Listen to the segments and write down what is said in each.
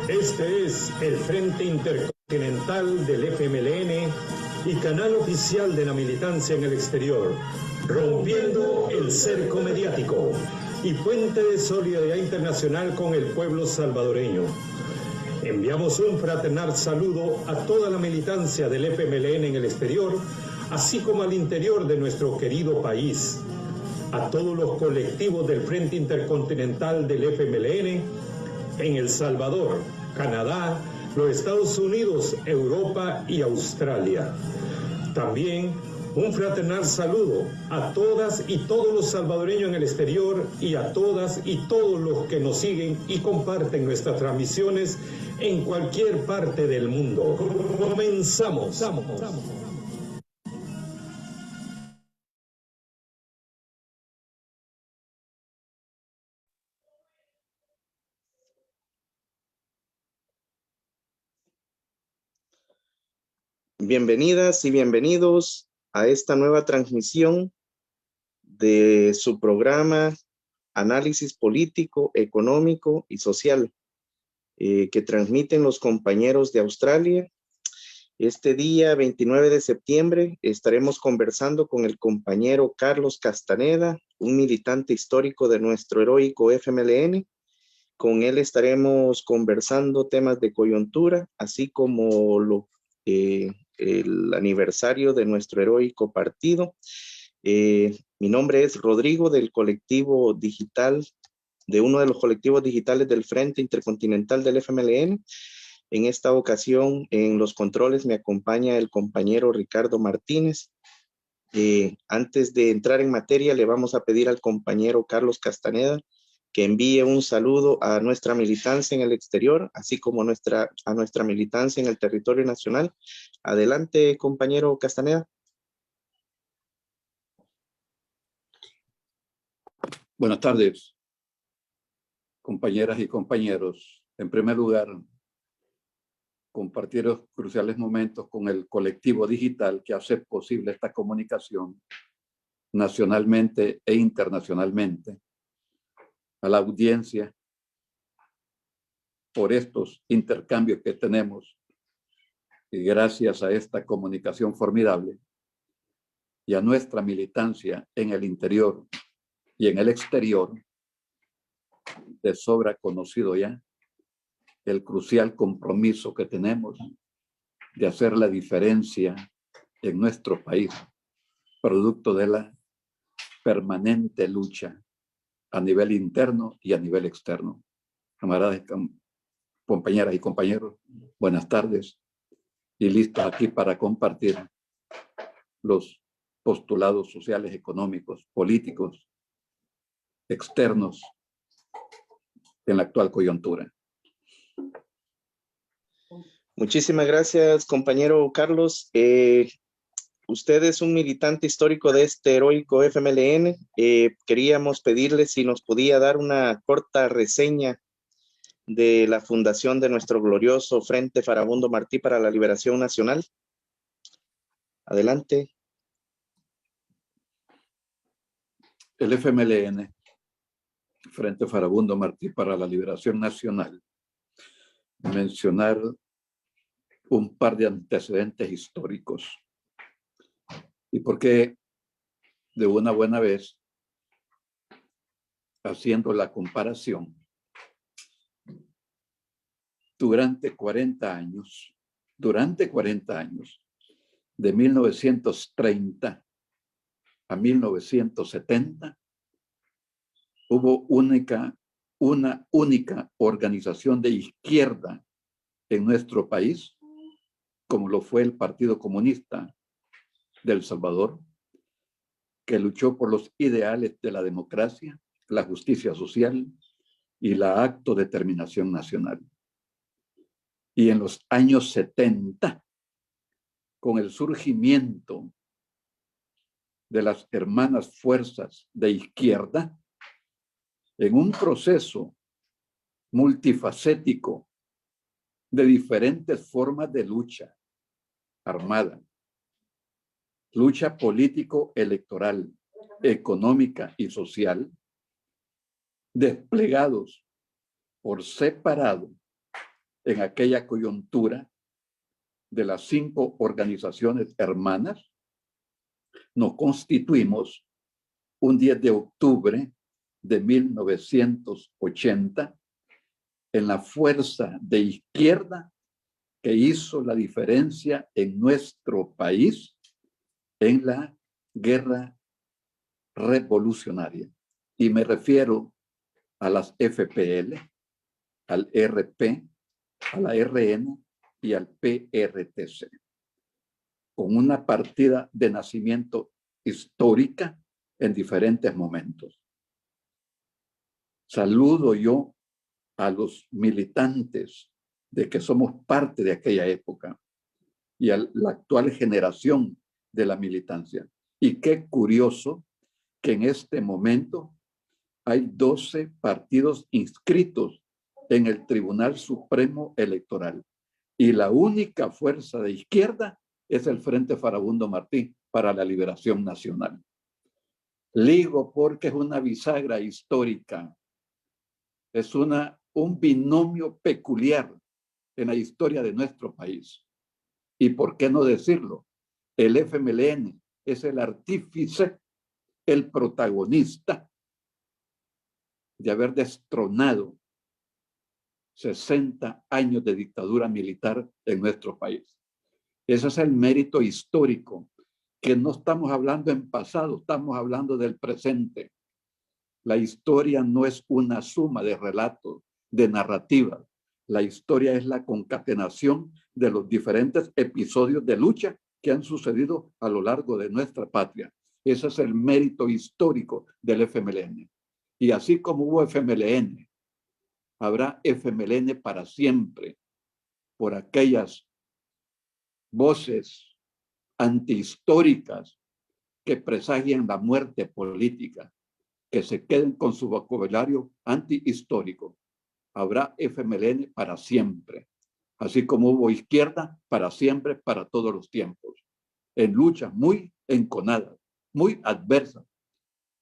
Este es el Frente Intercontinental del FMLN y canal oficial de la militancia en el exterior, rompiendo el cerco mediático y puente de solidaridad internacional con el pueblo salvadoreño. Enviamos un fraternal saludo a toda la militancia del FMLN en el exterior, así como al interior de nuestro querido país, a todos los colectivos del Frente Intercontinental del FMLN en El Salvador, Canadá, los Estados Unidos, Europa y Australia. También un fraternal saludo a todas y todos los salvadoreños en el exterior y a todas y todos los que nos siguen y comparten nuestras transmisiones en cualquier parte del mundo. Comenzamos. Bienvenidas y bienvenidos a esta nueva transmisión de su programa Análisis Político, Económico y Social que transmiten los compañeros de Australia. Este día 29 de septiembre estaremos conversando con el compañero Carlos Castaneda, un militante histórico de nuestro heroico FMLN. Con él estaremos conversando temas de coyuntura, así como el aniversario de nuestro heroico partido. Mi nombre es Rodrigo, del colectivo digital, de uno de los colectivos digitales del Frente Intercontinental del FMLN. En esta ocasión, en los controles me acompaña el compañero Ricardo Martínez. Antes de entrar en materia, le vamos a pedir al compañero Carlos Castaneda que envíe un saludo a nuestra militancia en el exterior, así como a nuestra militancia en el territorio nacional. Adelante, compañero Castaneda. Buenas tardes, compañeras y compañeros. En primer lugar, compartir los cruciales momentos con el colectivo digital que hace posible esta comunicación nacionalmente e internacionalmente. A la audiencia por estos intercambios que tenemos y gracias a esta comunicación formidable y a nuestra militancia en el interior y en el exterior, de sobra conocido ya el crucial compromiso que tenemos de hacer la diferencia en nuestro país, producto de la permanente lucha a nivel interno y a nivel externo. Camaradas, compañeras y compañeros, buenas tardes y listos aquí para compartir los postulados sociales, económicos, políticos, externos en la actual coyuntura. Muchísimas gracias, compañero Carlos. Usted es un militante histórico de este heroico FMLN. Queríamos pedirle si nos podía dar una corta reseña de la fundación de nuestro glorioso Frente Farabundo Martí para la Liberación Nacional. Adelante. El FMLN, Frente Farabundo Martí para la Liberación Nacional, mencionar un par de antecedentes históricos. Y porque de una buena vez, haciendo la comparación, durante 40 años, de 1930 a 1970, hubo una única organización de izquierda en nuestro país, como lo fue el Partido Comunista de El Salvador, que luchó por los ideales de la democracia, la justicia social y la autodeterminación nacional. Y en los años 70, con el surgimiento de las hermanas fuerzas de izquierda, en un proceso multifacético de diferentes formas de lucha armada, lucha político-electoral, económica y social, desplegados por separado en aquella coyuntura de las 5 organizaciones hermanas, nos constituimos un 10 de octubre de 1980 en la fuerza de izquierda que hizo la diferencia en nuestro país en la guerra revolucionaria. Y me refiero a las FPL, al RP, a la RN y al PRTC, con una partida de nacimiento histórica en diferentes momentos. Saludo yo a los militantes de que somos parte de aquella época y a la actual generación de la militancia. Y qué curioso que en este momento hay 12 partidos inscritos en el Tribunal Supremo Electoral. Y la única fuerza de izquierda es el Frente Farabundo Martí para la Liberación Nacional. Ligo porque es una bisagra histórica. Es un binomio peculiar en la historia de nuestro país. Y por qué no decirlo, el FMLN es el artífice, el protagonista de haber destronado 60 años de dictadura militar en nuestro país. Ese es el mérito histórico, que no estamos hablando en pasado, estamos hablando del presente. La historia no es una suma de relatos, de narrativas. La historia es la concatenación de los diferentes episodios de lucha que han sucedido a lo largo de nuestra patria. Ese es el mérito histórico del FMLN. Y así como hubo FMLN, habrá FMLN para siempre por aquellas voces antihistóricas que presagian la muerte política, que se queden con su vocabulario antihistórico. Habrá FMLN para siempre, así como hubo izquierda para siempre, para todos los tiempos, en luchas muy enconadas, muy adversas,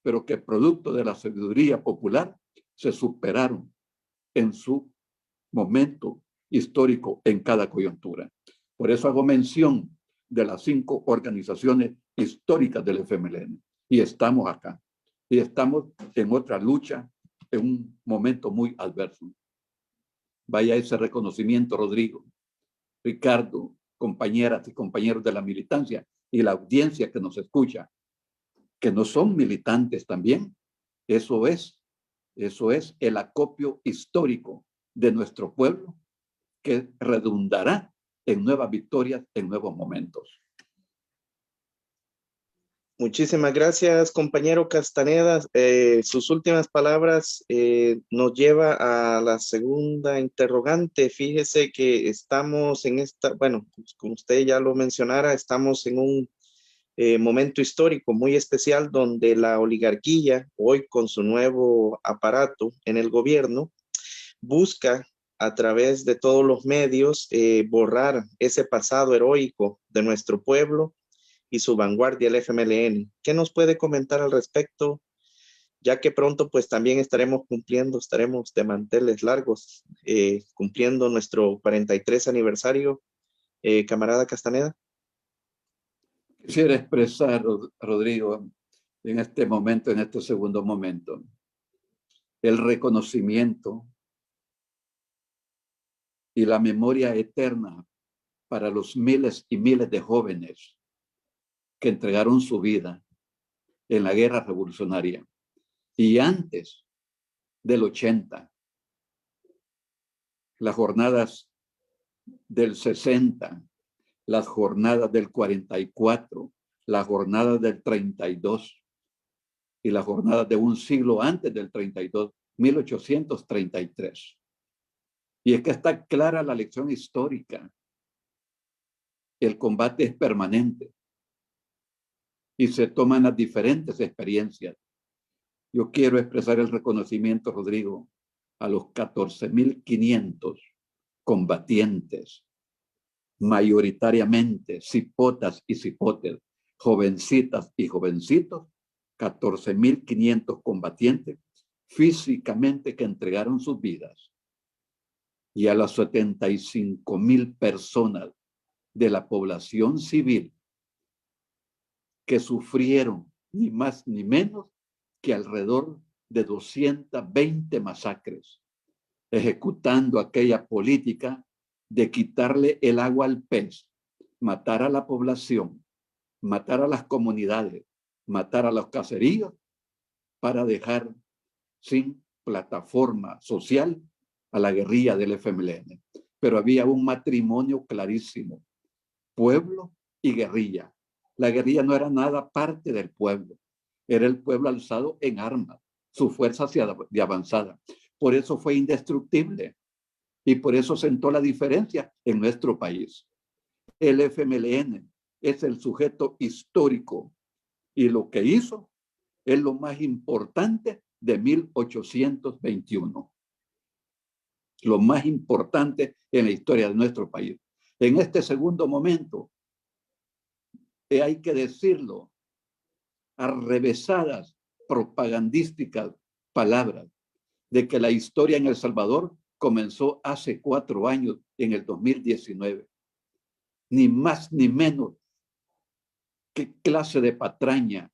pero que producto de la sabiduría popular se superaron en su momento histórico en cada coyuntura. Por eso hago mención de las 5 organizaciones históricas del FMLN. Y estamos acá. Y estamos en otra lucha, en un momento muy adverso. Vaya ese reconocimiento, Rodrigo, Ricardo, compañeras y compañeros de la militancia y la audiencia que nos escucha, que no son militantes también. Eso es el acopio histórico de nuestro pueblo que redundará en nuevas victorias, en nuevos momentos. Muchísimas gracias, compañero Castaneda. Sus últimas palabras nos lleva a la segunda interrogante. Fíjese que estamos en esta, bueno, como usted ya lo mencionara, estamos en un momento histórico muy especial donde la oligarquía, hoy con su nuevo aparato en el gobierno, busca a través de todos los medios borrar ese pasado heroico de nuestro pueblo y su vanguardia, el FMLN. ¿Qué nos puede comentar al respecto? Ya que pronto pues también estaremos de manteles largos, cumpliendo nuestro 43 aniversario, camarada Castaneda. Quisiera expresar, Rodrigo, en este momento, en este segundo momento, el reconocimiento y la memoria eterna para los miles y miles de jóvenes que entregaron su vida en la guerra revolucionaria. Y antes del 80, las jornadas del 60, las jornadas del 44, las jornadas del 32 y las jornadas de un siglo antes del 32, 1833. Y es que está clara la lección histórica. El combate es permanente y se toman las diferentes experiencias. Yo quiero expresar el reconocimiento, Rodrigo, a los 14.500 combatientes, mayoritariamente cipotas y cipotes, jovencitas y jovencitos, 14.500 combatientes físicamente que entregaron sus vidas y a las 75,000 personas de la población civil que sufrieron ni más ni menos que alrededor de 220 masacres, ejecutando aquella política de quitarle el agua al pez, matar a la población, matar a las comunidades, matar a los caseríos para dejar sin plataforma social a la guerrilla del FMLN. Pero había un matrimonio clarísimo, pueblo y guerrilla. La guerrilla no era nada parte del pueblo, era el pueblo alzado en armas, su fuerza de avanzada. Por eso fue indestructible y por eso sentó la diferencia en nuestro país. El FMLN es el sujeto histórico y lo que hizo es lo más importante de 1821. Lo más importante en la historia de nuestro país. En este segundo momento, hay que decirlo, arrevesadas propagandísticas palabras de que la historia en El Salvador comenzó hace 4 años, en el 2019. Ni más ni menos. ¿Qué clase de patraña?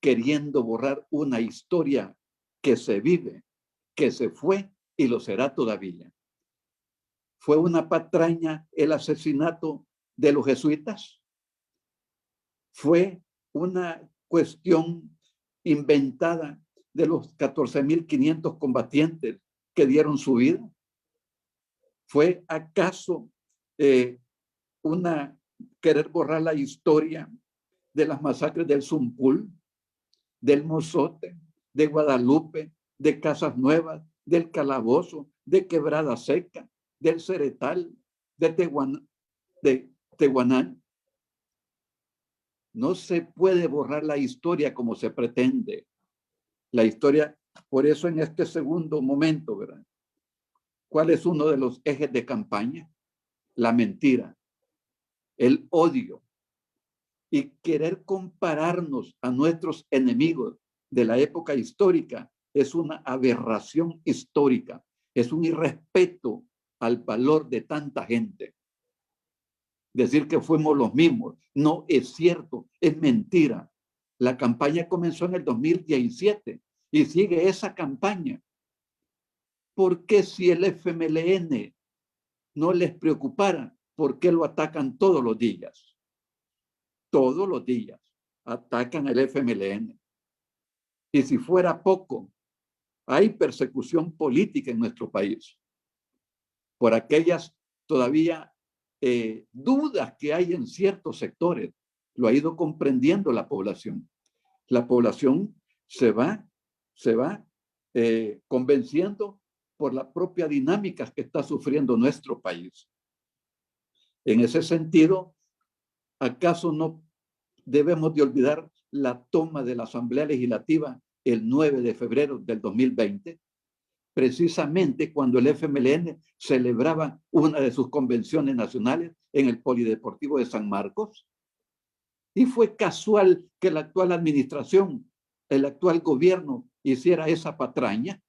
Queriendo borrar una historia que se vive, que se fue y lo será todavía. ¿Fue una patraña el asesinato de los jesuitas? ¿Fue una cuestión inventada de los 14,500 combatientes que dieron su vida? ¿Fue acaso querer borrar la historia de las masacres del Zumpul, del Mozote, de Guadalupe, de Casas Nuevas, del Calabozo, de Quebrada Seca, del Ceretal, de Tehuanán? No se puede borrar la historia como se pretende. La historia, por eso en este segundo momento, ¿verdad? ¿Cuál es uno de los ejes de campaña? La mentira, el odio y querer compararnos a nuestros enemigos de la época histórica es una aberración histórica, es un irrespeto al valor de tanta gente. Decir que fuimos los mismos no es cierto, es mentira. La campaña comenzó en el 2017 y sigue esa campaña. ¿Por qué si el FMLN no les preocupara, por qué lo atacan todos los días? Todos los días atacan al FMLN. Y si fuera poco, hay persecución política en nuestro país por aquellas todavía dudas que hay en ciertos sectores. Lo ha ido comprendiendo la población. La población se va convenciendo por la propia dinámica que está sufriendo nuestro país. En ese sentido, ¿acaso no debemos de olvidar la toma de la Asamblea Legislativa el 9 de febrero del 2020? Precisamente cuando el FMLN celebraba una de sus convenciones nacionales en el Polideportivo de San Marcos. Y fue casual que la actual administración, el actual gobierno, hiciera esa patraña,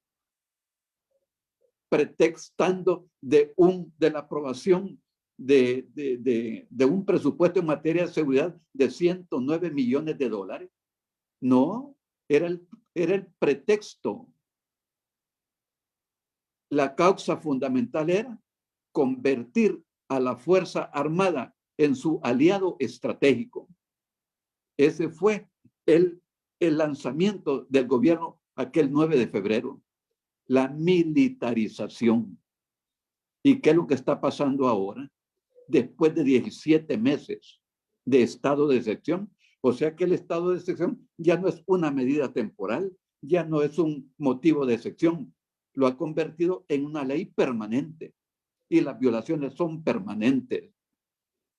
pretextando de la aprobación de un presupuesto en materia de seguridad de 109 millones de dólares. No, era el pretexto. La causa fundamental era convertir a la Fuerza Armada en su aliado estratégico. Ese fue el lanzamiento del gobierno aquel 9 de febrero. La militarización. ¿Y qué es lo que está pasando ahora? Después de 17 meses de estado de excepción. O sea que el estado de excepción ya no es una medida temporal, ya no es un motivo de excepción. Lo ha convertido en una ley permanente y las violaciones son permanentes.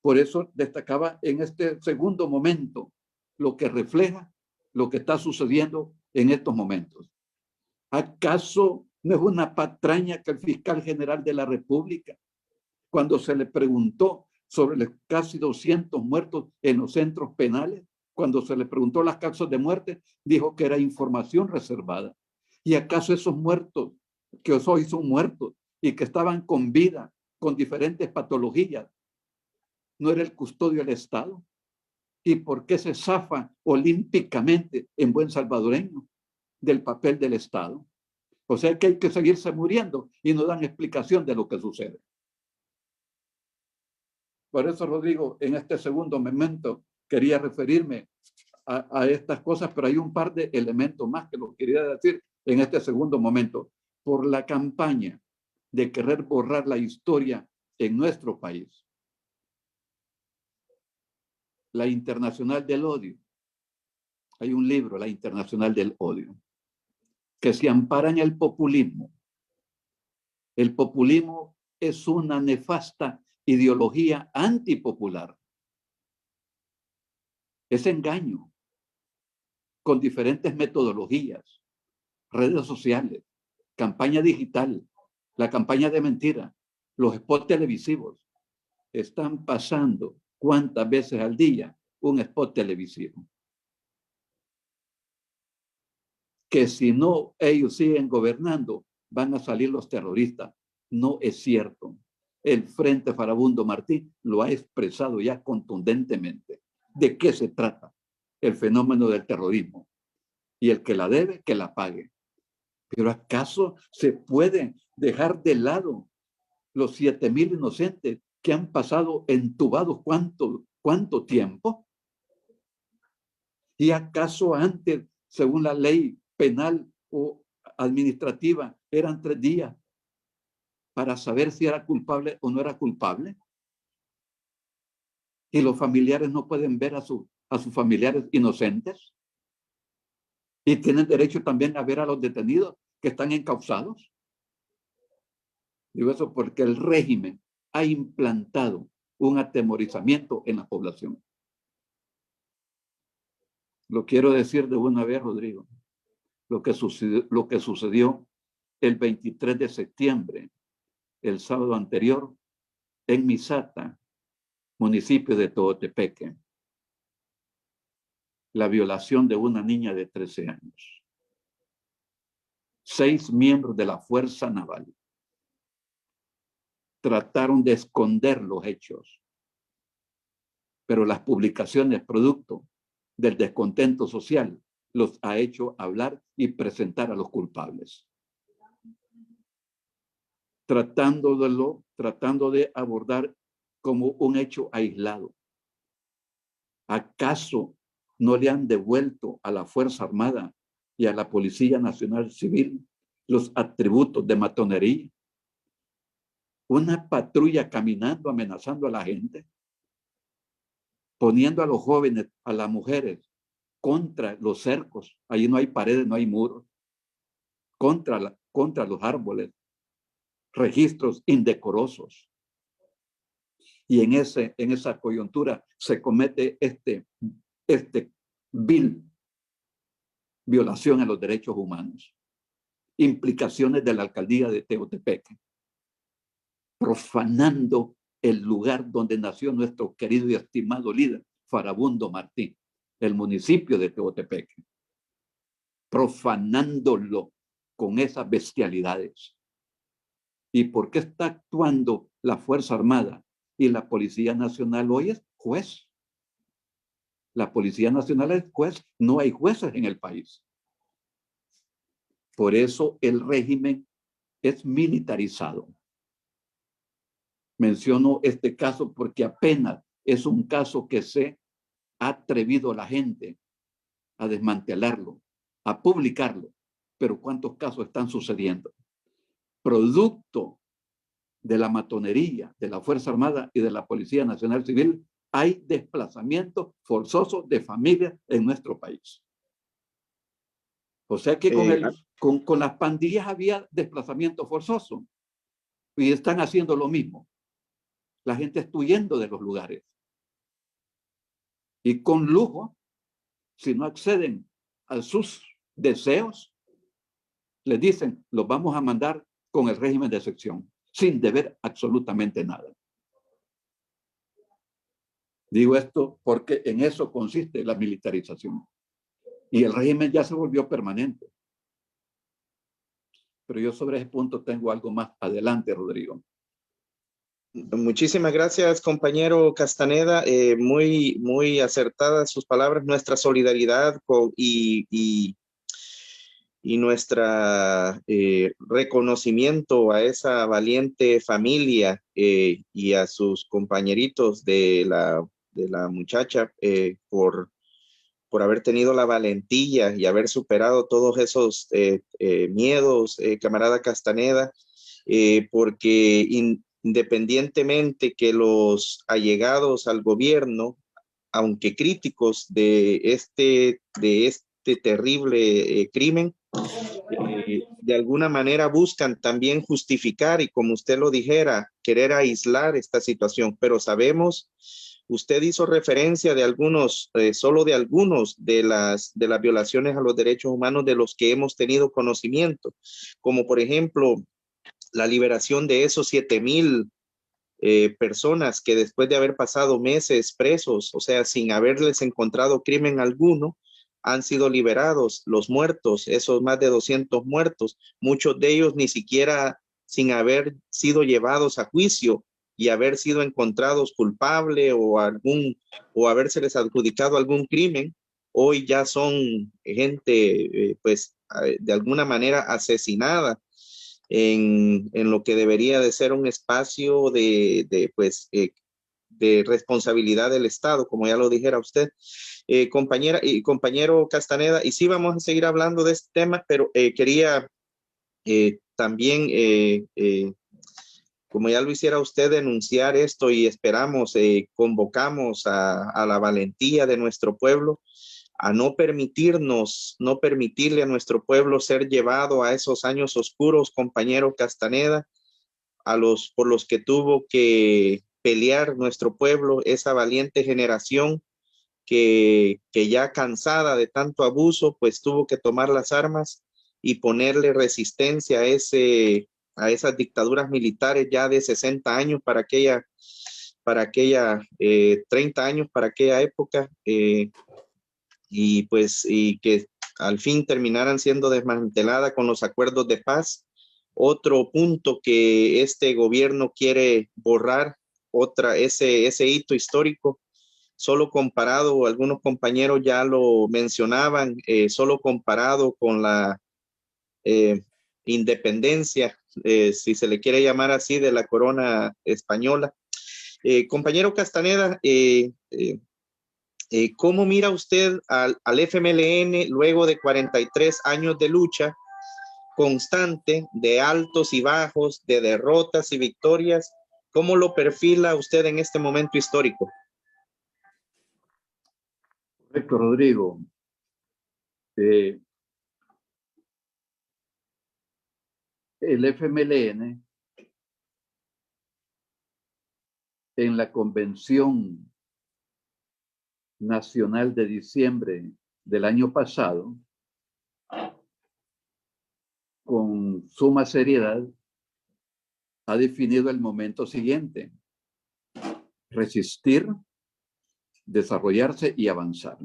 Por eso destacaba en este segundo momento lo que refleja lo que está sucediendo en estos momentos. ¿Acaso no es una patraña que el fiscal general de la República, cuando se le preguntó sobre los casi 200 muertos en los centros penales, cuando se le preguntó las causas de muerte, dijo que era información reservada? ¿Y acaso esos muertos que hoy son muertos y que estaban con vida, con diferentes patologías, no era el custodio del Estado? ¿Y por qué se zafa olímpicamente en buen salvadoreño del papel del Estado? O sea que hay que seguirse muriendo y no dan explicación de lo que sucede. Por eso, Rodrigo, en este segundo momento quería referirme a estas cosas, pero hay un par de elementos más que lo quería decir en este segundo momento. Por la campaña de querer borrar la historia en nuestro país. La Internacional del Odio. Hay un libro, La Internacional del Odio, que se ampara en el populismo. El populismo es una nefasta ideología antipopular. Es engaño con diferentes metodologías, redes sociales, campaña digital, la campaña de mentira, los spots televisivos. Están pasando cuántas veces al día un spot televisivo. Que si no ellos siguen gobernando, van a salir los terroristas. No es cierto. El Frente Farabundo Martí lo ha expresado ya contundentemente. ¿De qué se trata el fenómeno del terrorismo? Y el que la debe, que la pague. Pero ¿acaso se puede dejar de lado los 7,000 inocentes que han pasado entubados cuánto tiempo? ¿Y acaso antes, según la ley penal o administrativa, eran 3 días para saber si era culpable o no era culpable? ¿Y los familiares no pueden ver a sus familiares inocentes? ¿Y tienen derecho también a ver a los detenidos que están encausados? Digo eso porque el régimen ha implantado un atemorizamiento en la población. Lo quiero decir de una vez, Rodrigo. Lo que sucedió el 23 de septiembre, el sábado anterior, en Misata, municipio de Teotepeque. La violación de una niña de 13 años. 6 miembros de la Fuerza Naval trataron de esconder los hechos, pero las publicaciones producto del descontento social los ha hecho hablar y presentar a los culpables. Tratando de abordar como un hecho aislado. ¿Acaso no le han devuelto a la Fuerza Armada y a la Policía Nacional Civil los atributos de matonería? Una patrulla caminando amenazando a la gente, poniendo a los jóvenes, a las mujeres, contra los cercos. Allí no hay paredes, no hay muros. Contra los árboles. Registros indecorosos. Y en esa coyuntura se comete este vil violación a los derechos humanos. Implicaciones de la alcaldía de Teotepeque, profanando el lugar donde nació nuestro querido y estimado líder, Farabundo Martí, el municipio de Teotepeque, profanándolo con esas bestialidades. ¿Y por qué está actuando la Fuerza Armada y la Policía Nacional hoy? Es juez. La Policía Nacional es juez, no hay jueces en el país. Por eso el régimen es militarizado. Menciono este caso porque apenas es un caso que se ha atrevido la gente a desmantelarlo, a publicarlo. Pero ¿cuántos casos están sucediendo? Producto de la matonería de la Fuerza Armada y de la Policía Nacional Civil, hay desplazamientos forzosos de familias en nuestro país. O sea que con las pandillas había desplazamiento forzoso y están haciendo lo mismo. La gente está huyendo de los lugares. Y con lujo, si no acceden a sus deseos, les dicen, los vamos a mandar con el régimen de excepción, sin deber absolutamente nada. Digo esto porque en eso consiste la militarización. Y el régimen ya se volvió permanente. Pero yo sobre ese punto tengo algo más adelante, Rodrigo. Muchísimas gracias, compañero Castaneda. Muy acertadas sus palabras. Nuestra solidaridad y nuestra reconocimiento a esa valiente familia y a sus compañeritos de la muchacha por haber tenido la valentía y haber superado todos esos miedos, camarada Castaneda, porque independientemente que los allegados al gobierno, aunque críticos de este terrible crimen, de alguna manera buscan también justificar y, como usted lo dijera, querer aislar esta situación, pero sabemos, usted hizo referencia de algunos, solo de algunos de las violaciones a los derechos humanos de los que hemos tenido conocimiento, como por ejemplo la liberación de esos 7,000 personas que después de haber pasado meses presos, o sea, sin haberles encontrado crimen alguno, han sido liberados. Los muertos, esos más de 200 muertos, muchos de ellos ni siquiera sin haber sido llevados a juicio y haber sido encontrados culpables o habérseles adjudicado algún crimen, hoy ya son gente pues de alguna manera asesinada en lo que debería de ser un espacio de responsabilidad del Estado, como ya lo dijera usted, compañera y compañero Castaneda. Y sí, vamos a seguir hablando de este tema, pero quería también, como ya lo hiciera usted, denunciar esto y esperamos, convocamos a la valentía de nuestro pueblo, a no permitirle a nuestro pueblo ser llevado a esos años oscuros, compañero Castaneda, por los que tuvo que pelear nuestro pueblo, esa valiente generación que ya cansada de tanto abuso, pues tuvo que tomar las armas y ponerle resistencia a esas dictaduras militares ya de 60 años para aquella 30 años para aquella época, y que al fin terminaran siendo desmanteladas con los acuerdos de paz. Otro punto que este gobierno quiere borrar, ese hito histórico, solo comparado, algunos compañeros ya lo mencionaban, solo comparado con la independencia, si se le quiere llamar así, de la corona española. Compañero Castaneda, ¿cómo mira usted al FMLN luego de 43 años de lucha constante, de altos y bajos, de derrotas y victorias? ¿Cómo lo perfila usted en este momento histórico? Correcto, Rodrigo. El FMLN en la Convención Nacional de diciembre del año pasado, con suma seriedad, ha definido el momento siguiente: resistir, desarrollarse y avanzar.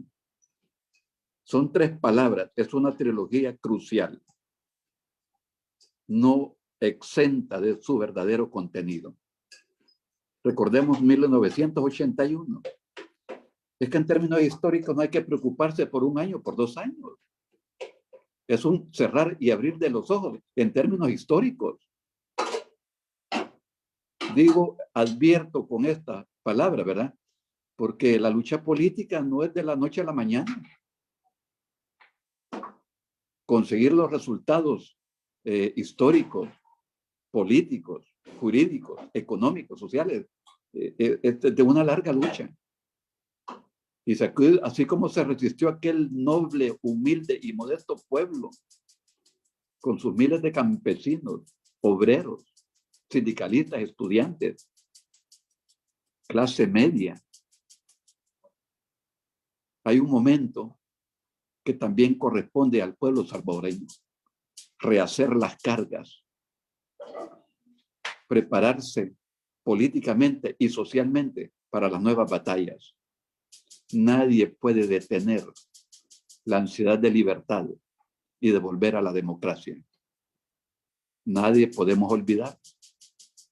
Son 3 palabras, es una trilogía crucial, no exenta de su verdadero contenido. Recordemos 1981. Es que en términos históricos no hay que preocuparse por 1 año, por 2 años. Es un cerrar y abrir de los ojos en términos históricos. Digo, advierto con esta palabra, ¿verdad? Porque la lucha política no es de la noche a la mañana. Conseguir los resultados históricos, políticos, jurídicos, económicos, sociales, es de una larga lucha. Y así como se resistió aquel noble, humilde y modesto pueblo, con sus miles de campesinos, obreros, sindicalistas, estudiantes, clase media, hay un momento que también corresponde al pueblo salvadoreño: rehacer las cargas, prepararse políticamente y socialmente para las nuevas batallas. Nadie puede detener la ansiedad de libertad y de volver a la democracia. nadie podemos olvidar,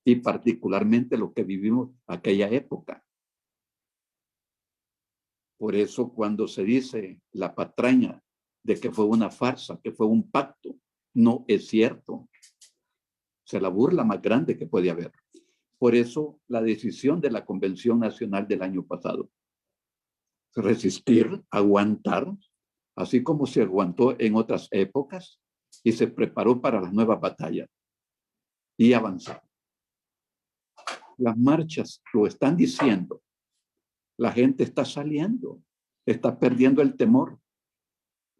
y particularmente lo que vivimos aquella época. Por eso cuando se dice la patraña de que fue una farsa, que fue un pacto, no es cierto. Se la burla más grande que puede haber. Por eso la decisión de la Convención Nacional del año pasado, resistir, aguantar, así como se aguantó en otras épocas y se preparó para las nuevas batallas y avanzar. Las marchas lo están diciendo. La gente está saliendo, está perdiendo el temor,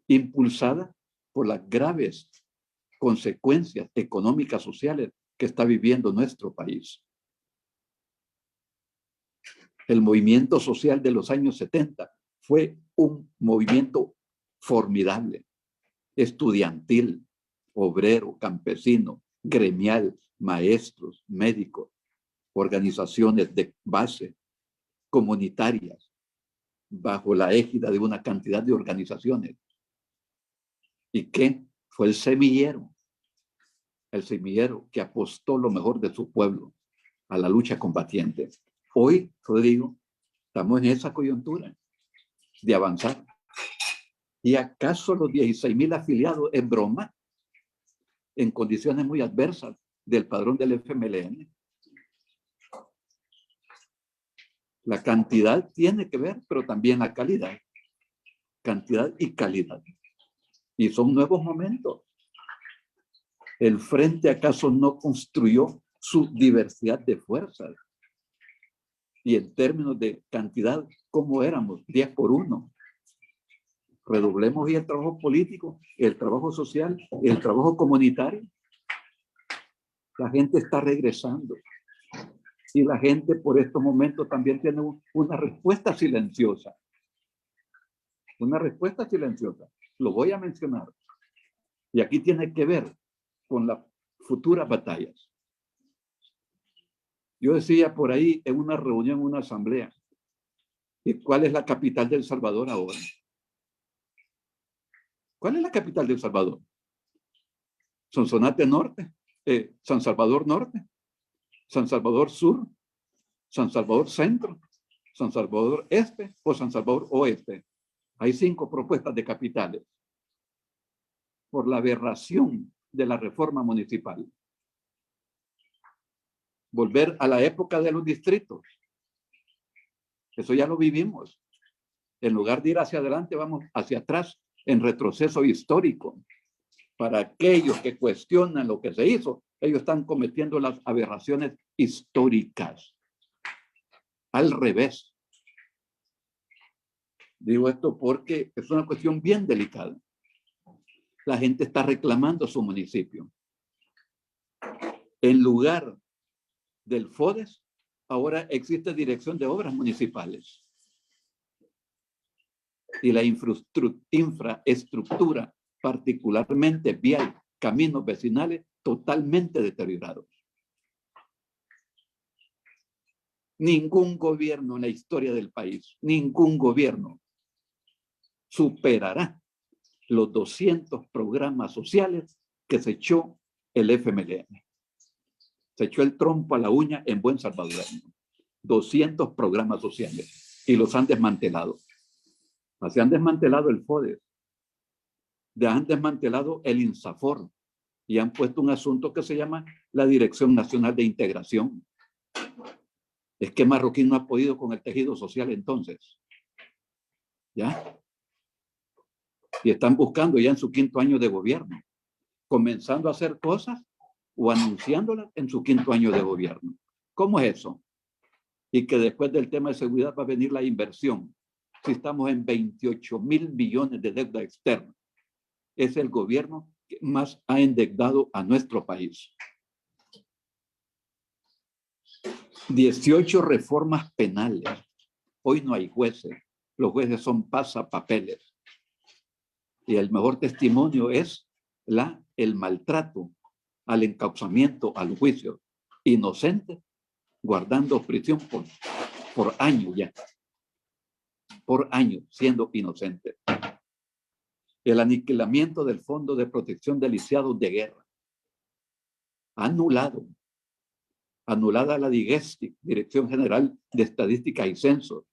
impulsada por las graves consecuencias económicas, sociales que está viviendo nuestro país. El movimiento social de los años 70 fue un movimiento formidable, estudiantil, obrero, campesino, gremial, maestros, médicos, organizaciones de base, comunitarias, bajo la égida de una cantidad de organizaciones. ¿Y qué? Fue el semillero que apostó lo mejor de su pueblo a la lucha combatiente. Hoy, Rodrigo, estamos en esa coyuntura de avanzar. ¿Y acaso los 16,000 afiliados es broma? En condiciones muy adversas del padrón del FMLN. La cantidad tiene que ver, pero también la calidad. Cantidad y calidad. Y son nuevos momentos. ¿El Frente acaso no construyó su diversidad de fuerzas? Y en términos de cantidad, ¿cómo éramos? 10 por 1. Redoblemos y el trabajo político, el trabajo social, el trabajo comunitario. La gente está regresando. Y la gente por estos momentos también tiene una respuesta silenciosa. Una respuesta silenciosa. Lo voy a mencionar. Y aquí tiene que ver con las futuras batallas. Yo decía por ahí en una reunión, en una asamblea, ¿y cuál es la capital de El Salvador ahora? ¿Cuál es la capital de El Salvador? Sonsonate Norte, San Salvador Norte, San Salvador Sur, San Salvador Centro, San Salvador Este o San Salvador Oeste. Hay 5 propuestas de capitales por la aberración de la reforma municipal. Volver a la época de los distritos. Eso ya lo vivimos. En lugar de ir hacia adelante, vamos hacia atrás en retroceso histórico. Para aquellos que cuestionan lo que se hizo, ellos están cometiendo las aberraciones históricas. Al revés. Digo esto porque es una cuestión bien delicada. La gente está reclamando su municipio. En lugar del FODES, ahora existe Dirección de Obras Municipales. Y la infraestructura, particularmente vial, caminos vecinales, totalmente deteriorados. Ningún gobierno en la historia del país, ningún gobierno superará los 200 programas sociales que se echó el FMLN. Se echó el trompo a la uña en buen salvadoreño. 200 programas sociales y los han desmantelado. Se han desmantelado el FODES, han desmantelado el INSAFOR y han puesto un asunto que se llama la Dirección Nacional de Integración. Es que Marroquín no ha podido con el tejido social entonces. ¿Ya? Y están buscando ya en su 5º año de gobierno, comenzando a hacer cosas o anunciándolas en su 5º año de gobierno. ¿Cómo es eso? Y que después del tema de seguridad va a venir la inversión. Si estamos en 28,000 millones de deuda externa, es el gobierno que más ha endeudado a nuestro país. 18 reformas penales. Hoy no hay jueces. Los jueces son pasapapeles. Y el mejor testimonio es el maltrato al encauzamiento, al juicio. Inocente, guardando prisión por años ya. Por años, siendo inocente. El aniquilamiento del Fondo de Protección de Lisiados de Guerra. anulada la DIGESTIC, Dirección General de Estadística y Censos.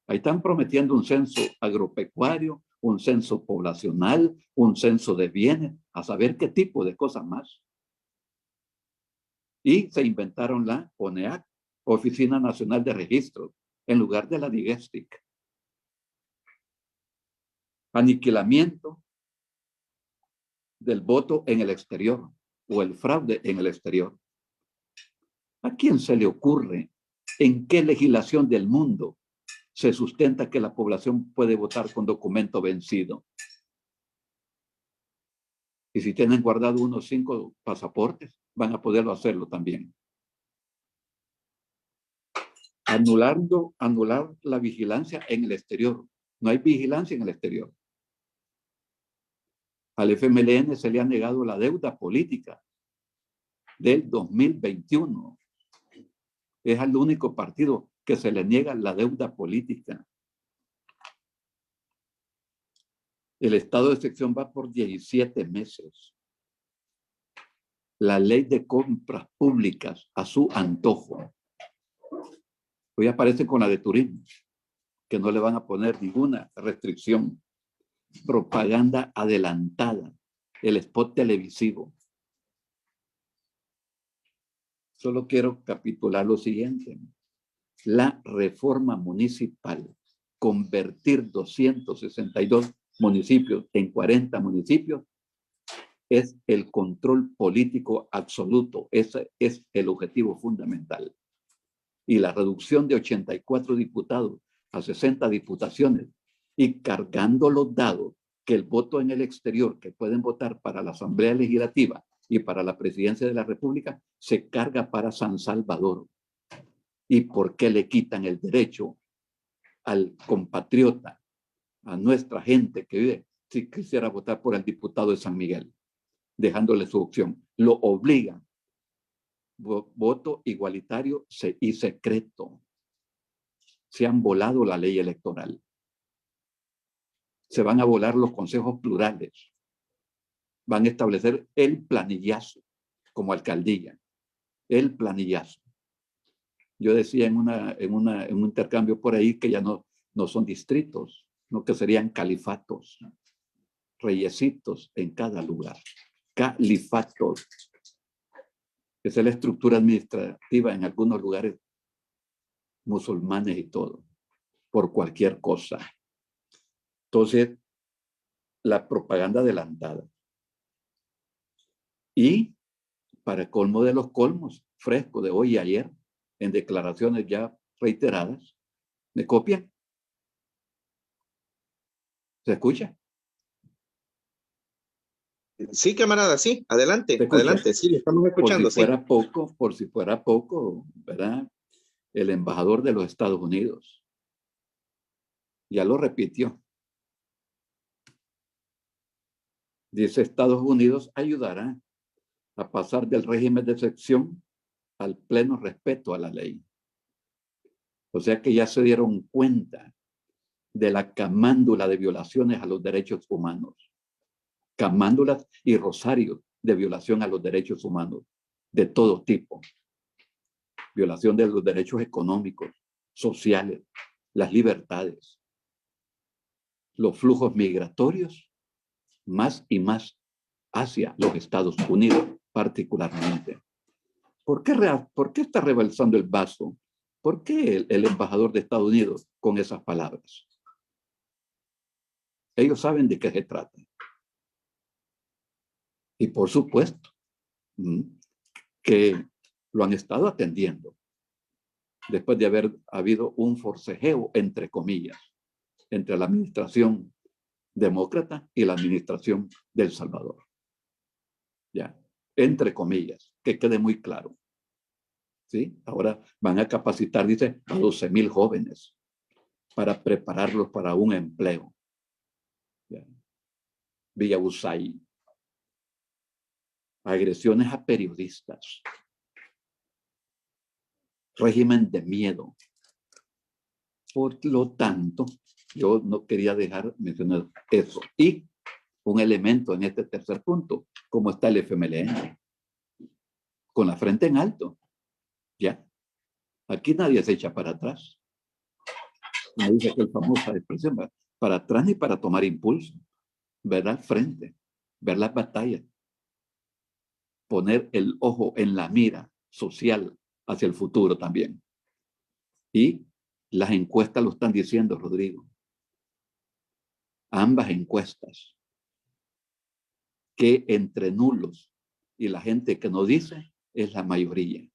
Ahí están prometiendo un censo agropecuario, un censo poblacional, un censo de bienes, a saber qué tipo de cosas más. Y se inventaron la ONEAC, Oficina Nacional de Registros, en lugar de la DIGESTIC. Aniquilamiento del voto en el exterior o el fraude en el exterior. ¿A quién se le ocurre? ¿En qué legislación del mundo se sustenta que la población puede votar con documento vencido? Y si tienen guardado unos 5 pasaportes, van a poderlo hacerlo también. Anular la vigilancia en el exterior. No hay vigilancia en el exterior. Al FMLN se le ha negado la deuda política del 2021. Es el único partido que se le niega la deuda política. El estado de excepción va por 17 meses. La ley de compras públicas a su antojo. Hoy aparece con la de turismo, que no le van a poner ninguna restricción. Propaganda adelantada, el spot televisivo. Solo quiero capitular lo siguiente. La reforma municipal, convertir 262 municipios en 40 municipios, es el control político absoluto. Ese es el objetivo fundamental. Y la reducción de 84 diputados a 60 diputaciones y cargando los dados que el voto en el exterior, que pueden votar para la Asamblea Legislativa y para la Presidencia de la República, se carga para San Salvador. ¿Y por qué le quitan el derecho al compatriota, a nuestra gente que vive, si quisiera votar por el diputado de San Miguel, dejándole su opción? Lo obligan. Voto igualitario y secreto. Se han volado la ley electoral. Se van a volar los consejos plurales. Van a establecer el planillazo como alcaldía. El planillazo. Yo decía en un intercambio por ahí que ya no son distritos, no, que serían califatos, reyesitos en cada lugar. Califatos. Esa es la estructura administrativa en algunos lugares musulmanes y todo, por cualquier cosa. Entonces, la propaganda adelantada. Y, para colmo de los colmos, fresco de hoy y ayer, en declaraciones ya reiteradas, ¿me copian? ¿Se escucha? Sí, camarada, sí, adelante, adelante, sí, estamos escuchando. Por si fuera poco, ¿verdad? El embajador de los Estados Unidos ya lo repitió. Dice: Estados Unidos ayudará a pasar del régimen de excepción al pleno respeto a la ley. O sea que ya se dieron cuenta de la camándula de violaciones a los derechos humanos. Camándulas y rosarios de violación a los derechos humanos de todo tipo. Violación de los derechos económicos, sociales, las libertades, los flujos migratorios, más y más hacia los Estados Unidos particularmente. ¿Por qué está rebalsando el vaso? ¿Por qué el embajador de Estados Unidos con esas palabras? Ellos saben de qué se trata. Y por supuesto que lo han estado atendiendo después de haber habido un forcejeo, entre comillas, entre la administración demócrata y la administración de El Salvador. Ya, entre comillas, que quede muy claro. ¿Sí? Ahora van a capacitar, dice, a 12,000 jóvenes para prepararlos para un empleo. Ya. Villa Usay. Agresiones a periodistas. Régimen de miedo. Por lo tanto, yo no quería dejar mencionar eso. Y un elemento en este tercer punto, como está el FMLN. con la frente en alto. ¿Ya? Aquí nadie se echa para atrás. Me dice aquel famosa expresión, para atrás ni para tomar impulso. Ver al frente, ver las batallas, poner el ojo en la mira social hacia el futuro también. Y las encuestas lo están diciendo, Rodrigo. Ambas encuestas, que entre nulos y la gente que no dice, es la mayoría.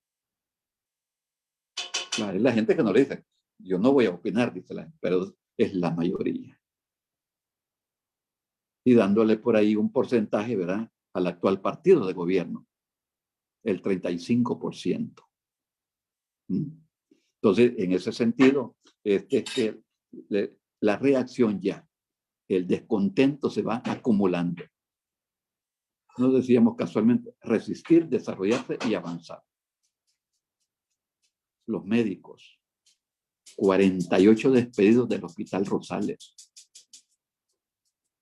Es la gente que no le dice. Yo no voy a opinar, dice la gente, pero es la mayoría. Y dándole por ahí un porcentaje, ¿verdad?, al actual partido de gobierno, el 35%. Entonces, en ese sentido, es que la reacción ya, el descontento se va acumulando. Nos decíamos casualmente, resistir, desarrollarse y avanzar. Los médicos, 48 despedidos del Hospital Rosales.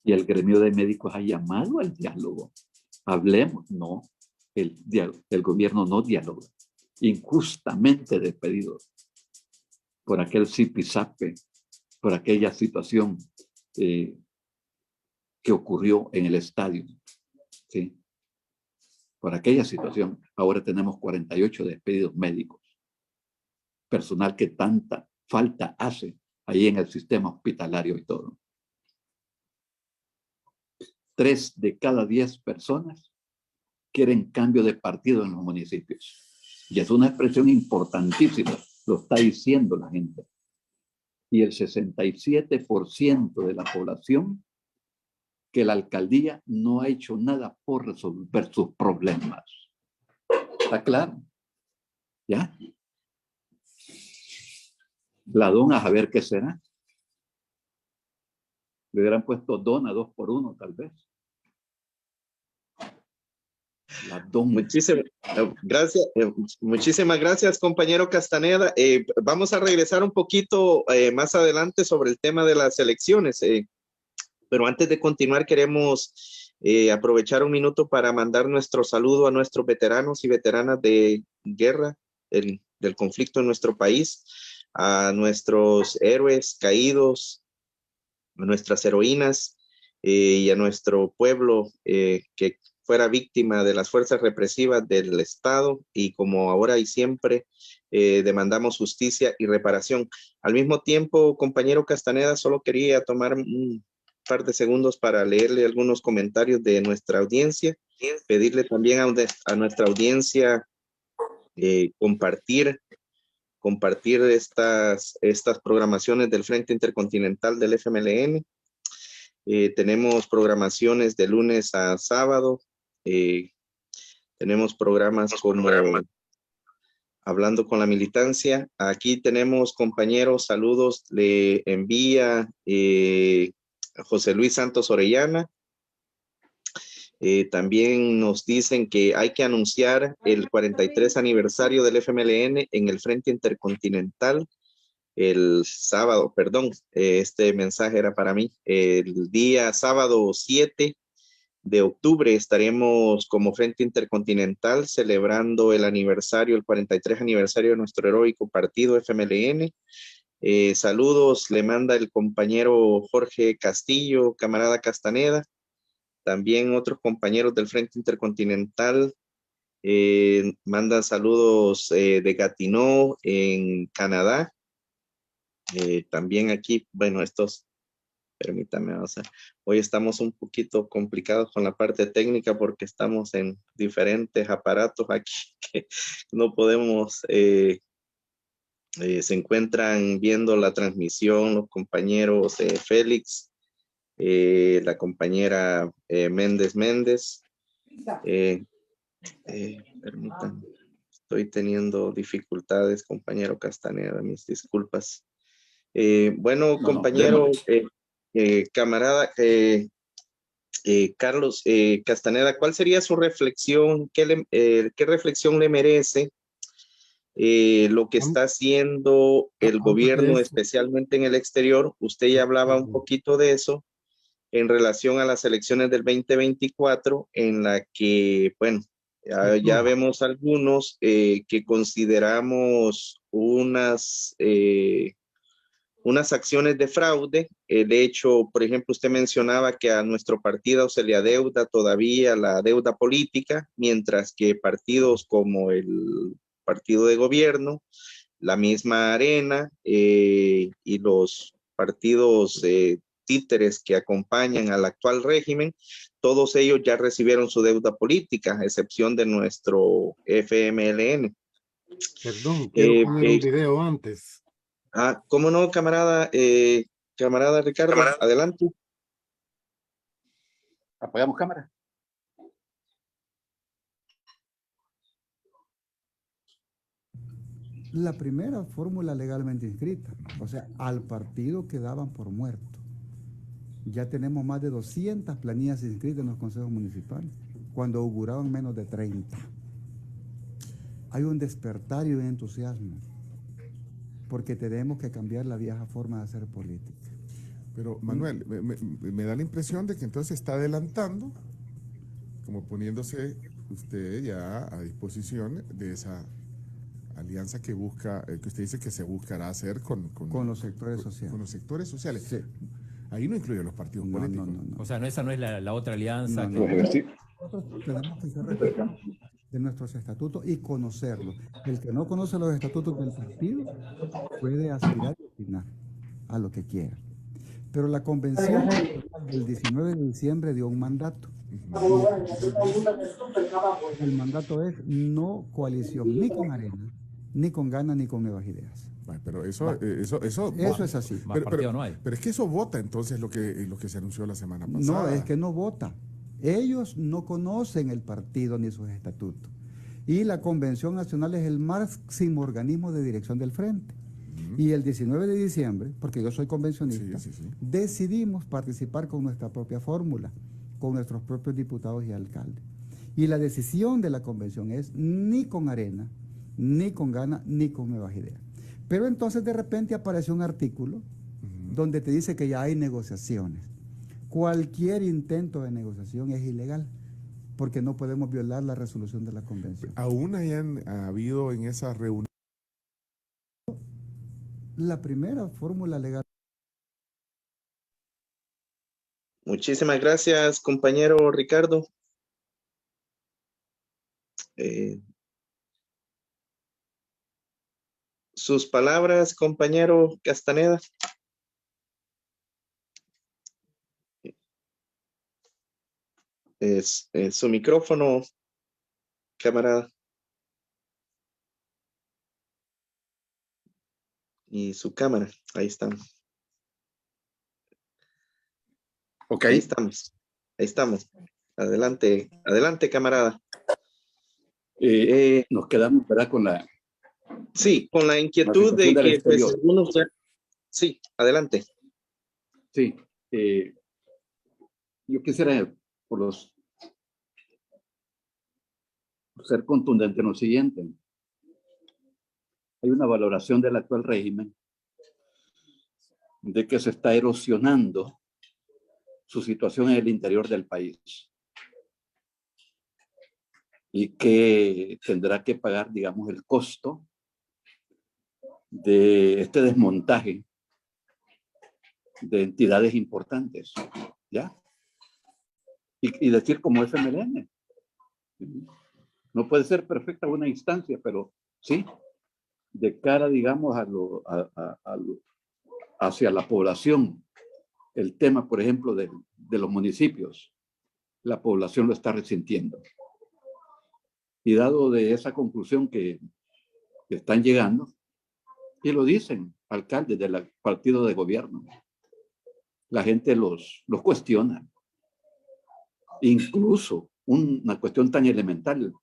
Y el gremio de médicos ha llamado al diálogo. Hablemos, no. El gobierno no dialoga. Injustamente despedidos por aquel zipizape, por aquella situación que ocurrió en el estadio. ¿Sí? Por aquella situación, ahora tenemos 48 despedidos médicos. Personal que tanta falta hace ahí en el sistema hospitalario y todo. 3 de cada 10 personas quieren cambio de partido en los municipios. Y es una expresión importantísima, lo está diciendo la gente. Y el 67% de la población que la alcaldía no ha hecho nada por resolver sus problemas. ¿Está claro? ¿Ya? La dona, a ver qué será. Le hubieran puesto dona 2 por 1, tal vez. La dona. Muchísimas gracias, compañero Castaneda. Vamos a regresar un poquito más adelante sobre el tema de las elecciones. Pero antes de continuar, queremos aprovechar un minuto para mandar nuestro saludo a nuestros veteranos y veteranas de guerra, del conflicto en nuestro país, a nuestros héroes caídos, a nuestras heroínas y a nuestro pueblo que fuera víctima de las fuerzas represivas del Estado, y como ahora y siempre demandamos justicia y reparación. Al mismo tiempo, compañero Castaneda, solo quería tomar un par de segundos para leerle algunos comentarios de nuestra audiencia, pedirle también a nuestra audiencia compartir estas programaciones del Frente Intercontinental del FMLN. Tenemos programaciones de lunes a sábado. Tenemos programas como Hablando con la Militancia. Aquí tenemos, compañeros, saludos. Le envía José Luis Santos Orellana. También nos dicen que hay que anunciar el 43 aniversario del FMLN en el Frente Intercontinental el sábado, perdón, este mensaje era para mí. El día sábado 7 de octubre estaremos como Frente Intercontinental celebrando el 43 aniversario de nuestro heroico partido FMLN. Saludos, le manda el compañero Jorge Castillo, camarada Castaneda. También otros compañeros del Frente Intercontinental mandan saludos de Gatineau, en Canadá. También aquí, bueno, permítame, hoy estamos un poquito complicados con la parte técnica porque estamos en diferentes aparatos aquí que no podemos, se encuentran viendo la transmisión los compañeros Félix, la compañera Méndez. Permítanme, estoy teniendo dificultades, compañero Castaneda, mis disculpas. Bueno, compañero, camarada Carlos Castaneda, ¿cuál sería su reflexión? ¿Qué reflexión le merece lo que está haciendo el gobierno, especialmente en el exterior? Usted ya hablaba un poquito de eso en relación a las elecciones del 2024, en la que, bueno, Ya vemos algunos que consideramos unas acciones de fraude. De hecho, por ejemplo, usted mencionaba que a nuestro partido se le adeuda todavía la deuda política, mientras que partidos como el partido de gobierno, la misma Arena y los partidos títeres que acompañan al actual régimen, todos ellos ya recibieron su deuda política, a excepción de nuestro FMLN. Perdón, quiero poner un video antes. ¿Cómo no, camarada? Camarada Ricardo, adelante. Apagamos cámara. La primera fórmula legalmente inscrita, o sea, al partido que daban por muerto. Ya tenemos más de 200 planillas inscritas en los consejos municipales, cuando auguraban menos de 30. Hay un despertar y un entusiasmo, porque tenemos que cambiar la vieja forma de hacer política. Pero, Manuel, me da la impresión de que entonces está adelantando, como poniéndose usted ya a disposición de esa alianza que busca, que usted dice que se buscará hacer con los sectores sociales. Con los sectores sociales. Sí. Ahí no incluye los partidos políticos. No. O sea, esa no es la otra alianza. Nosotros tenemos que ser responsables de nuestros estatutos y conocerlos. El que no conoce los estatutos del partido puede aspirar y opinar a lo que quiera. Pero la convención del 19 de diciembre dio un mandato. El mandato es no coalición ni con Arena, ni con Gana, ni con Nuevas Ideas. Pero eso es así. Partido no hay. Pero es que eso vota entonces lo que se anunció la semana pasada. No, es que no vota. Ellos no conocen el partido ni sus estatutos. Y la Convención Nacional es el máximo organismo de dirección del frente. Y el 19 de diciembre, porque yo soy convencionista, decidimos participar con nuestra propia fórmula, con nuestros propios diputados y alcaldes. Y la decisión de la convención es ni con Arena, ni con Gana, ni con Nuevas Ideas. Pero entonces de repente apareció un artículo donde te dice que ya hay negociaciones. Cualquier intento de negociación es ilegal, porque no podemos violar la resolución de la convención. ¿Aún ha habido en esa reunión? La primera fórmula legal. Muchísimas gracias, compañero Ricardo. Sus palabras, compañero Castaneda. Su micrófono, camarada. Y su cámara, ahí estamos. Ok. Ahí estamos. Adelante, camarada. Nos quedamos, ¿verdad? Con la... Sí, con la inquietud de que, pues, algunos... Sí, adelante. Sí, yo quisiera, ser contundente en lo siguiente. Hay una valoración del actual régimen de que se está erosionando su situación en el interior del país y que tendrá que pagar, digamos, el costo de este desmontaje de entidades importantes, ¿ya? Y decir como FMLN. No puede ser perfecta una instancia, pero sí, de cara, digamos, hacia la población. El tema, por ejemplo, de los municipios, la población lo está resintiendo. Y dado de esa conclusión que están llegando, y lo dicen alcaldes del partido de gobierno, la gente los cuestiona. Incluso una cuestión tan elemental,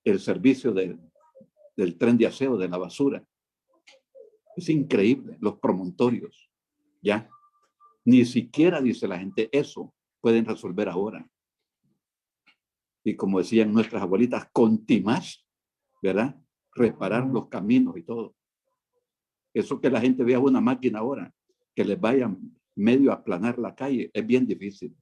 el servicio del tren de aseo de la basura. Es increíble, los promontorios, ¿ya? Ni siquiera, dice la gente, eso pueden resolver ahora. Y como decían nuestras abuelitas, contimás, ¿verdad? Reparar los caminos y todo. Eso que la gente vea una máquina ahora, que les vaya medio a aplanar la calle, es bien difícil.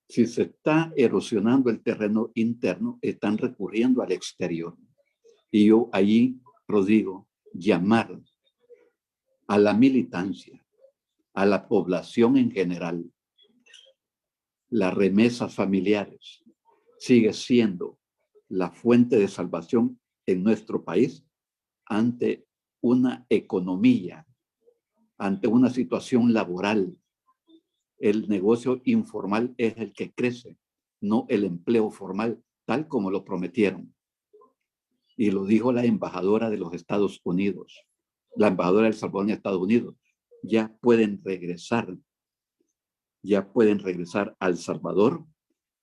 Si se está erosionando el terreno interno, están recurriendo al exterior. Y yo allí, Rodrigo, llamar a la militancia, a la población en general, las remesas familiares sigue siendo la fuente de salvación en nuestro país ante una economía, ante una situación laboral. El negocio informal es el que crece, no el empleo formal, tal como lo prometieron. Y lo dijo la embajadora de los Estados Unidos, la embajadora del Salvador en Estados Unidos. Ya pueden regresar al Salvador,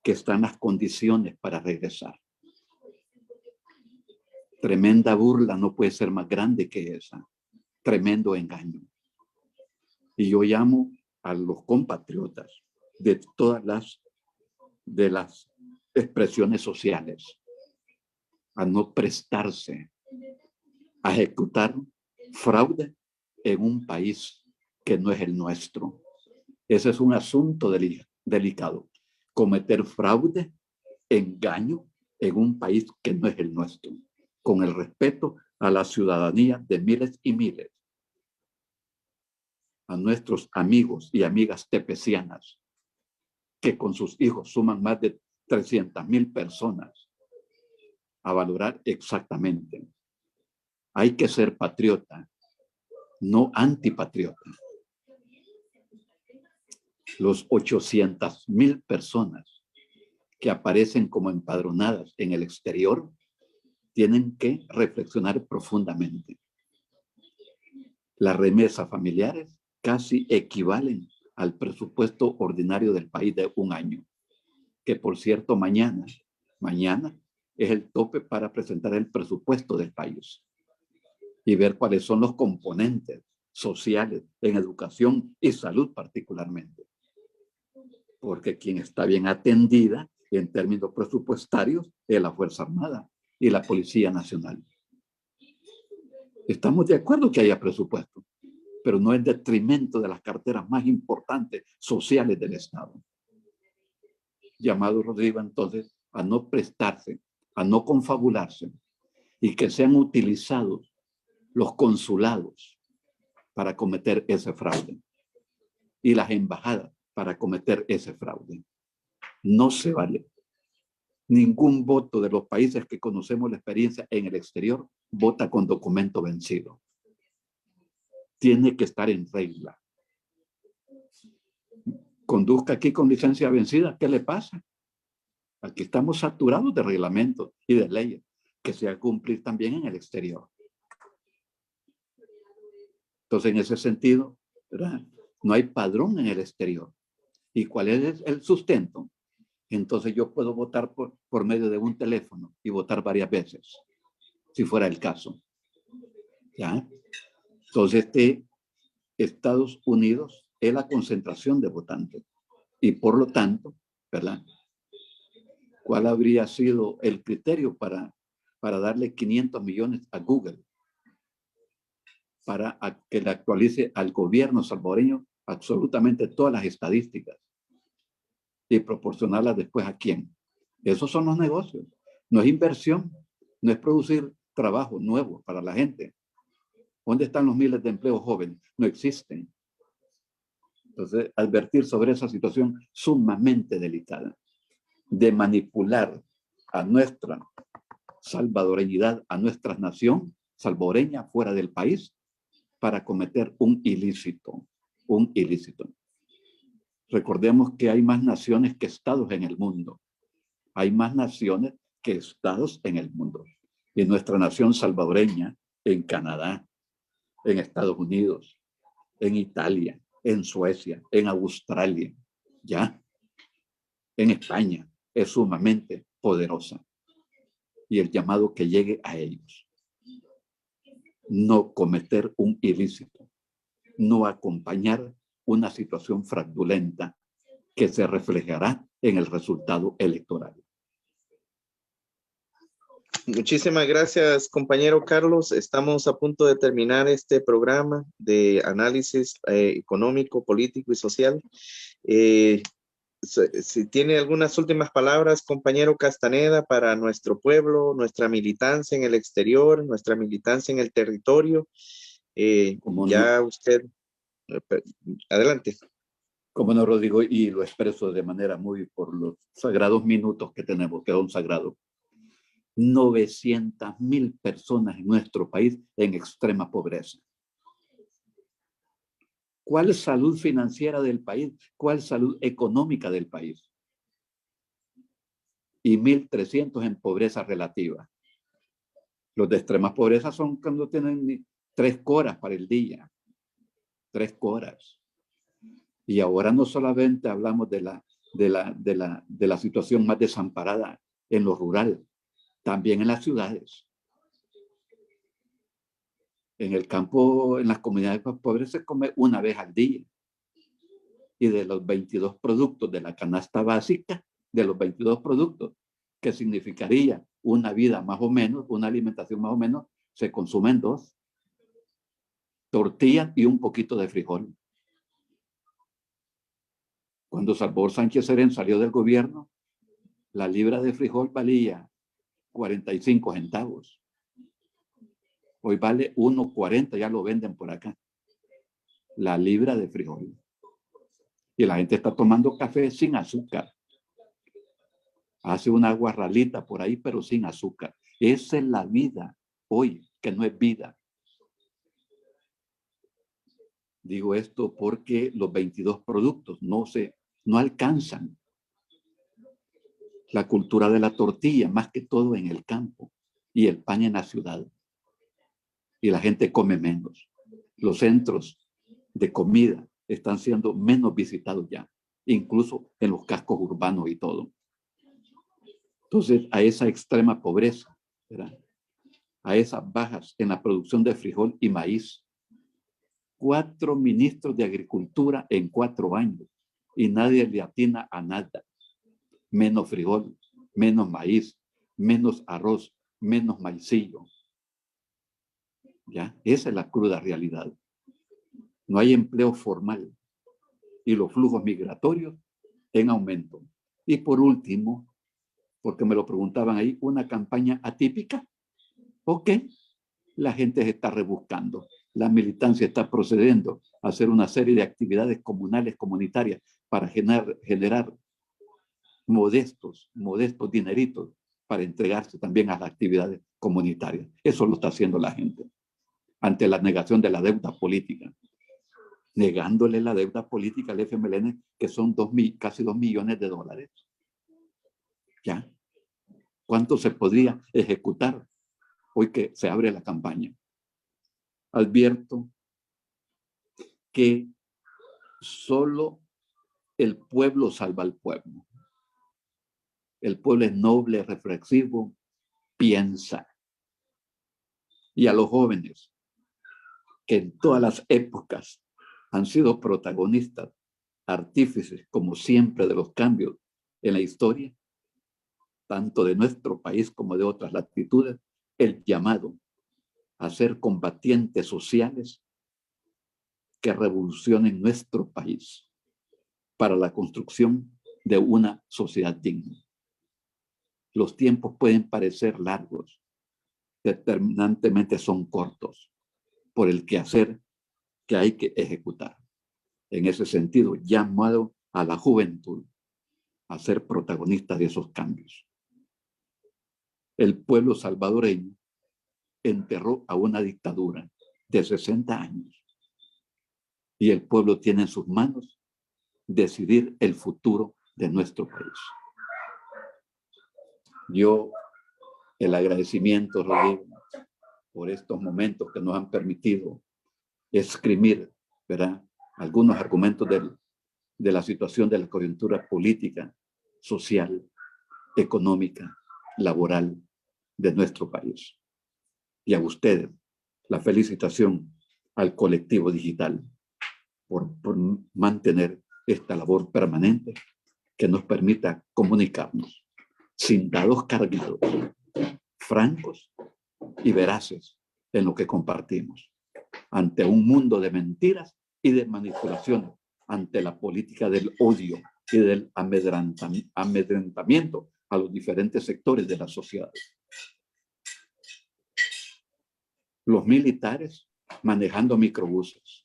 que están las condiciones para regresar. Tremenda burla, no puede ser más grande que esa. Tremendo engaño. Y yo llamo a los compatriotas de todas las expresiones sociales a no prestarse a ejecutar fraude en un país que no es el nuestro. Ese es un asunto delicado. Cometer fraude, engaño en un país que no es el nuestro, con el respeto a la ciudadanía de miles y miles, a nuestros amigos y amigas tepecianas, que con sus hijos suman más de 300,000 personas, a valorar exactamente. Hay que ser patriota, no antipatriota. Los 800,000 personas que aparecen como empadronadas en el exterior tienen que reflexionar profundamente. Las remesas familiares casi equivalen al presupuesto ordinario del país de un año, que por cierto mañana es el tope para presentar el presupuesto del país y ver cuáles son los componentes sociales en educación y salud particularmente. Porque quien está bien atendida en términos presupuestarios es la Fuerza Armada y la Policía Nacional. Estamos de acuerdo que haya presupuesto, pero no en detrimento de las carteras más importantes sociales del Estado. Llamado, Rodrigo, entonces, a no prestarse, a no confabularse y que sean utilizados los consulados para cometer ese fraude y las embajadas para cometer ese fraude. No se vale. Ningún voto de los países que conocemos la experiencia en el exterior vota con documento vencido. Tiene que estar en regla. Conduzca aquí con licencia vencida, ¿qué le pasa? Aquí estamos saturados de reglamentos y de leyes que se ha cumplir también en el exterior. Entonces, en ese sentido, ¿verdad? No hay padrón en el exterior. ¿Y cuál es el sustento? Entonces yo puedo votar por medio de un teléfono y votar varias veces, si fuera el caso. ¿Ya? Entonces, Estados Unidos es la concentración de votantes. Y por lo tanto, ¿verdad? ¿Cuál habría sido el criterio para darle 500 millones a Google? Para que le actualice al gobierno salvadoreño absolutamente todas las estadísticas y proporcionarlas después a quién. Esos son los negocios. No es inversión, no es producir trabajo nuevo para la gente. ¿Dónde están los miles de empleos jóvenes? No existen. Entonces, advertir sobre esa situación sumamente delicada de manipular a nuestra salvadoreñidad, a nuestra nación salvadoreña fuera del país para cometer un ilícito. Recordemos que hay más naciones que estados en el mundo. Hay más naciones que estados en el mundo. Y nuestra nación salvadoreña en Canadá, en Estados Unidos, en Italia, en Suecia, en Australia, ya, en España, es sumamente poderosa. Y el llamado que llegue a ellos. No cometer un ilícito, no acompañar una situación fraudulenta que se reflejará en el resultado electoral. Muchísimas gracias, compañero Carlos. Estamos a punto de terminar este programa de análisis económico, político y social. si tiene algunas últimas palabras, compañero Castaneda, para nuestro pueblo, nuestra militancia en el exterior, nuestra militancia en el territorio. Ya no, usted, adelante. Como no, Rodrigo, y lo expreso de manera muy por los sagrados minutos que tenemos, que son sagrados. 900,000 personas en nuestro país en extrema pobreza. ¿Cuál salud financiera del país? ¿Cuál salud económica del país? Y 1,300 en pobreza relativa. Los de extrema pobreza son cuando tienen 3 coras para el día. 3 coras. Y ahora no solamente hablamos de la situación más desamparada en lo rural, también en las ciudades. En el campo, en las comunidades más pobres, se come una vez al día. Y de los 22 productos de la canasta básica, de los 22 productos, que significaría una vida más o menos, una alimentación más o menos, se consumen 2. Tortillas y un poquito de frijol. Cuando Salvador Sánchez Serén salió del gobierno, la libra de frijol valía 45 centavos. Hoy vale 1.40, ya lo venden por acá. La libra de frijol. Y la gente está tomando café sin azúcar. Hace una guarralita por ahí, pero sin azúcar. Esa es la vida hoy, que no es vida. Digo esto porque los 22 productos no alcanzan. La cultura de la tortilla, más que todo en el campo, y el pan en la ciudad. Y la gente come menos. Los centros de comida están siendo menos visitados ya, incluso en los cascos urbanos y todo. Entonces, a esa extrema pobreza, ¿verdad? A esas bajas en la producción de frijol y maíz. 4 ministros de Agricultura en 4 años y nadie le atina a nada. Menos frijol, menos maíz, menos arroz, menos maicillo. ¿Ya? Esa es la cruda realidad. No hay empleo formal y los flujos migratorios en aumento. Y por último, porque me lo preguntaban ahí, una campaña atípica. ¿Ok? La gente se está rebuscando. La militancia está procediendo a hacer una serie de actividades comunales, comunitarias, para generar modestos dineritos para entregarse también a las actividades comunitarias. Eso lo está haciendo la gente ante la negación de la deuda política. Negándole la deuda política al FMLN, que son casi 2 millones de dólares. ¿Ya? ¿Cuánto se podría ejecutar hoy que se abre la campaña? Advierto que solo el pueblo salva al pueblo. El pueblo es noble, reflexivo, piensa. Y a los jóvenes, que en todas las épocas han sido protagonistas, artífices, como siempre, de los cambios en la historia, tanto de nuestro país como de otras latitudes, el llamado a ser combatientes sociales que revolucionen nuestro país para la construcción de una sociedad digna. Los tiempos pueden parecer largos, determinantemente son cortos por el quehacer que hay que ejecutar. En ese sentido, llamado a la juventud a ser protagonista de esos cambios. El pueblo salvadoreño enterró a una dictadura de 60 años y el pueblo tiene en sus manos decidir el futuro de nuestro país. Yo, el agradecimiento, Rodrigo, por estos momentos que nos han permitido escribir, ¿verdad?, algunos argumentos de la situación de la coyuntura política, social, económica, laboral de nuestro país. Y a ustedes, la felicitación al colectivo digital por mantener esta labor permanente que nos permita comunicarnos sin dados cargados, francos y veraces en lo que compartimos, ante un mundo de mentiras y de manipulaciones, ante la política del odio y del amedrentamiento a los diferentes sectores de la sociedad. Los militares manejando microbuses.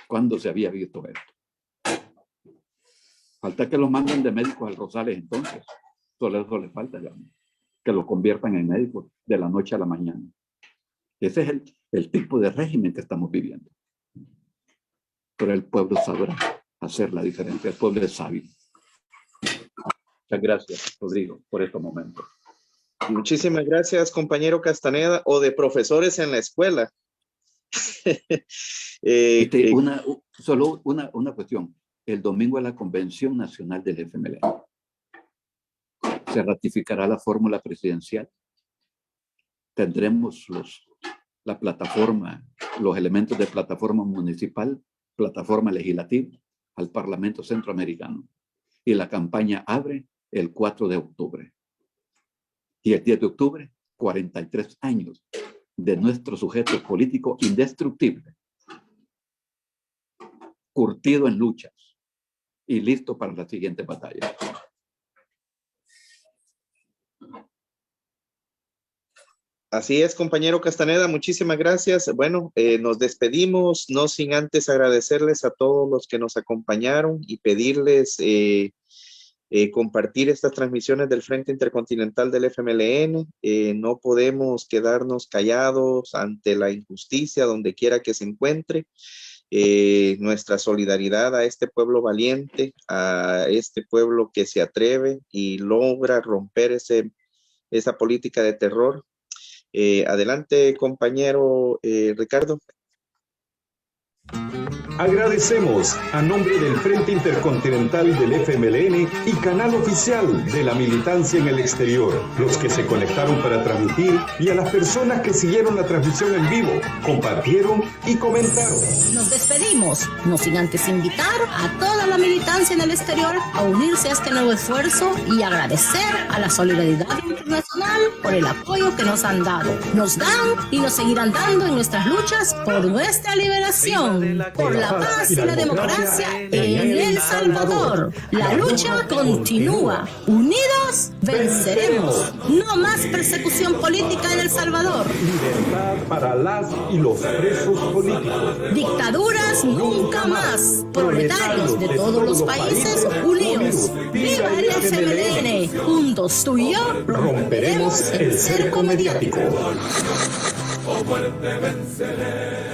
¿Cuándo se había visto esto? Falta que los manden de médicos al Rosales entonces. Solo eso le falta ya, que los conviertan en médicos de la noche a la mañana. Ese es el tipo de régimen que estamos viviendo. Pero el pueblo sabrá hacer la diferencia. El pueblo es sabio. Muchas gracias, Rodrigo, por estos momentos. Muchísimas gracias, compañero Castaneda, o de profesores en la escuela. Solo una cuestión. El domingo es la Convención Nacional del FMLN. Se ratificará la fórmula presidencial. Tendremos la plataforma, los elementos de plataforma municipal, plataforma legislativa al Parlamento Centroamericano. Y la campaña abre el 4 de octubre. Y el 10 de octubre, 43 años de nuestro sujeto político indestructible, curtido en luchas y listo para la siguiente batalla. Así es, compañero Castaneda, muchísimas gracias. Bueno, nos despedimos, no sin antes agradecerles a todos los que nos acompañaron y pedirles compartir estas transmisiones del Frente Intercontinental del FMLN. No podemos quedarnos callados ante la injusticia donde quiera que se encuentre. Nuestra solidaridad a este pueblo valiente, a este pueblo que se atreve y logra romper esa política de terror. Adelante, compañero Ricardo. Agradecemos a nombre del Frente Intercontinental del FMLN y canal oficial de la militancia en el exterior, los que se conectaron para transmitir y a las personas que siguieron la transmisión en vivo, compartieron y comentaron. Nos despedimos, no sin antes invitar a toda la militancia en el exterior a unirse a este nuevo esfuerzo y agradecer a la solidaridad internacional por el apoyo que nos han dado. Nos dan y nos seguirán dando en nuestras luchas por nuestra liberación, por la paz y la democracia en El Salvador. La lucha continúa. Unidos venceremos. No más persecución política en El Salvador. Libertad para las y los presos políticos. Dictaduras nunca más. Proletarios de todos los países unidos. ¡Viva el FMLN! Juntos tú y yo romperemos el cerco mediático. O muerte venceré.